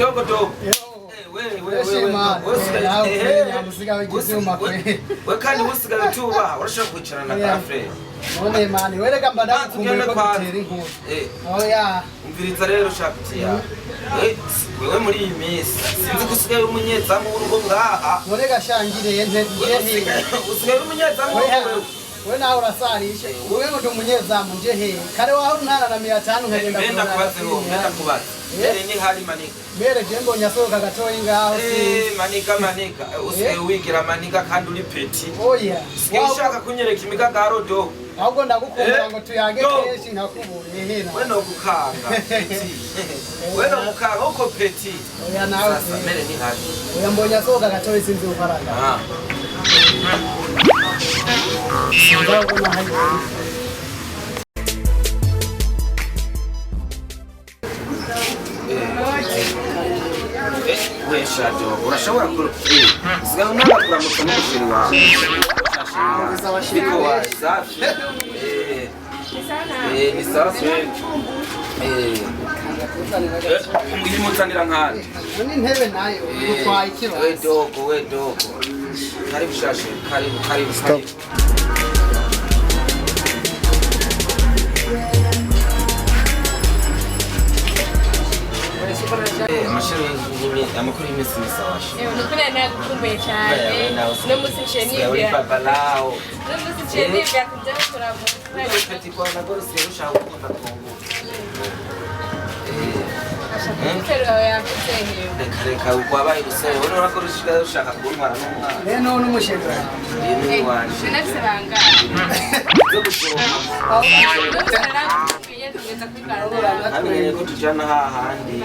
dogo dogo. We kandi usigaye tuba urashaka kwicarana na Fred. None mani wele gamba ndakumbuye ko bitera inkuru. Oya. Umviriza rero shakutiya. Wewe muri iyi minsi sinzi gusigaye umunyezamu w'urugo ngaha. None gashangire nte nje. Usigaye umunyezamu wewe. We nawe urasarisha. Wewe ngo umunyezamu nje he. Kare waho ntara na 500 nkagenda kubaza. Yere ni hali manika. Mbere je ngo nyasoka gatoyi ngaho manika usigaye wigira manika kandi uri peti. Oya. Sinshaka kunyereka imigagaro do. Ahubwo ndagukumbura ngo tuyage keshi nkakubure hera. We no gukanga peti. We no gukanga uko peti. Oya nawe. Sasa mbere ni hali. Oya mbonya soka gatoyi sinzi ufaranga. Sindaho na hayi. We shadow urashobora usigaye unabakura mu kamushiri wawe. Biko wa safi. Ni safi. Uyimutsanira nkandi. None intebe nayo utwaye ikibazo. We dogo. Karibu shashe, karibu. Stop. Mashiro amakuru y'imisi misawashe. Nukuna nakumbuye cyane. No musicheni bya. Babalao. No musicheni bya kujya kuramo. Peti kwa na goro sirusha ukunda kongo. Reka ukwabaye rusere wowe urakoresha ushaka kuntwara n'umwana. Reno n'umushega. Ni wanje. Nafse banga. Zo gushoma. Namenye ko tujana hahandi.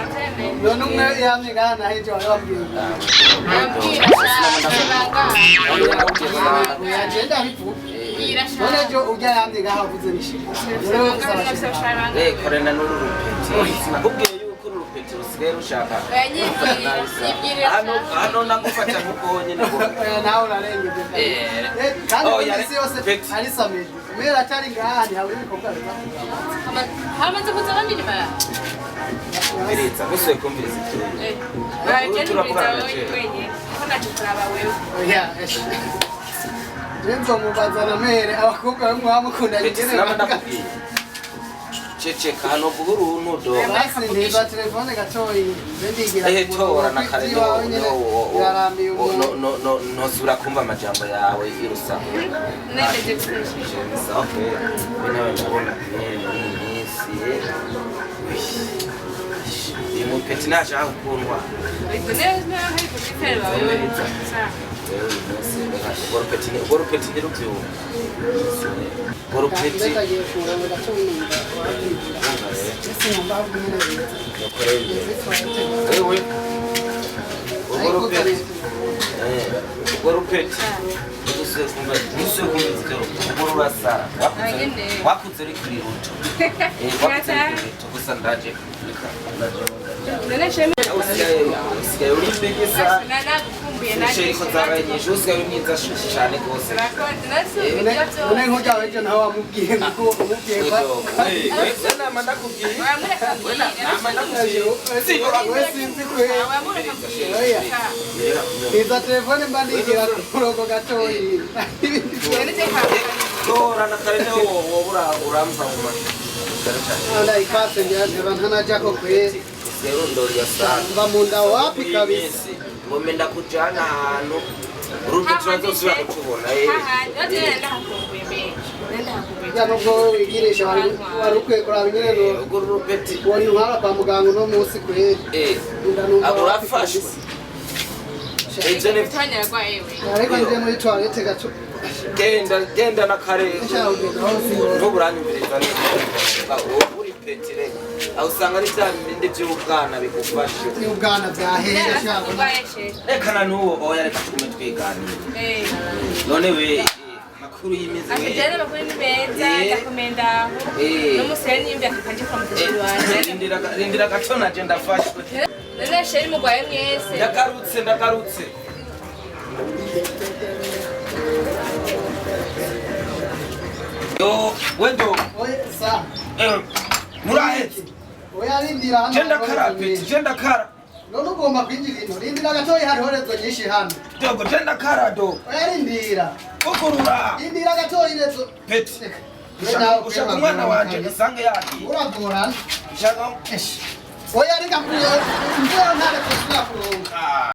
None umwe yamye ngana hejo arabwira. Agenda bivu. None jo ujya yamye ngaho avuze nishimye. Korena n'urupeti. Sinakubwiye yuko urupeti usigaye rushaka. Hano nagufata nkuko nyine ngo. Nawe urarengeje. Kandi isi yose ari samedi. Mera cyari ngahandi hawe ibikorwa bizavuga. Hamaze kuzana mirima. Mbiriza gusoye kumviriza icyo. Oya. Renzo mubazana mere abakobwa bamwe bamukunda ngene. Cece kano buguru nudo. Basi ndiba telefone gatoyi bendigira. Tora na kare no sura kumva amajambo yawe irusa. Nende expression. Okay. Binawe ndabona ni mupeti naje akundwa. Ikunezwe hari kutitera wewe. Gorupeti ni rupyo. Gorupeti. Wewe. Gorupeti. Wakuze uri kuri ruto. Wakuze uri ruto gusa ndaje. Usigaye uri mbegeza. Nisheri ko zabaye nyinshi usigaye mwiza cyane rwose. None nkoja wejo nawe wamubwiye ngo umubwiye kwa. Wewe nama ndakubwiye. Nama ndakubwiye. Wewe sinzi kwe. Iza telefone mbandigira kuroko gatoyi. Tora na kare wo uramva mu Ala ikase nyaje bantana jako kwe. Zero ndori ya sana. Bamunda wapi kabisa. Ngomenda kujana hano. Ruto tunazosuba kutubona Nenda hakumbuye me. Nenda hakumbuye. Nubwo wigirisha warukwe kuraba nyene no gorupeti. Wari nkara kwa muganga no munsi kwe. Abo rafashwe. Tanya kwa ewe. Ariko nje muri toilette gato. Genda na kare. Ntuburanyumviriza uri petire. Aho usanga ari bya bindi by'ubwana bigufashe. Ubwana byahera cyangwa. Reka na nuwo oya reka tugume twiganira. None we makuru y'imizi we. Akajana bakuri ni beza ndakomenda. N'umuseni yimbi akaje kwa mutashiri wanje. Rindira gato naje ndafashwe. None sheri mugwaye mwese. Ndagarutse. Yo, wendo. Oye, sa. Murahetse. Oya rindira hano. Genda kara. none ugomba kwinjira ino rindira gatoya hariho rezo nyinshi hano dogo tenda karado oyarindira ukurura rindira gatoya rezo peti ushaka umwana wanje isange yaki uragorana ushaka oya reka kuyo nzero ntare kugira kuronka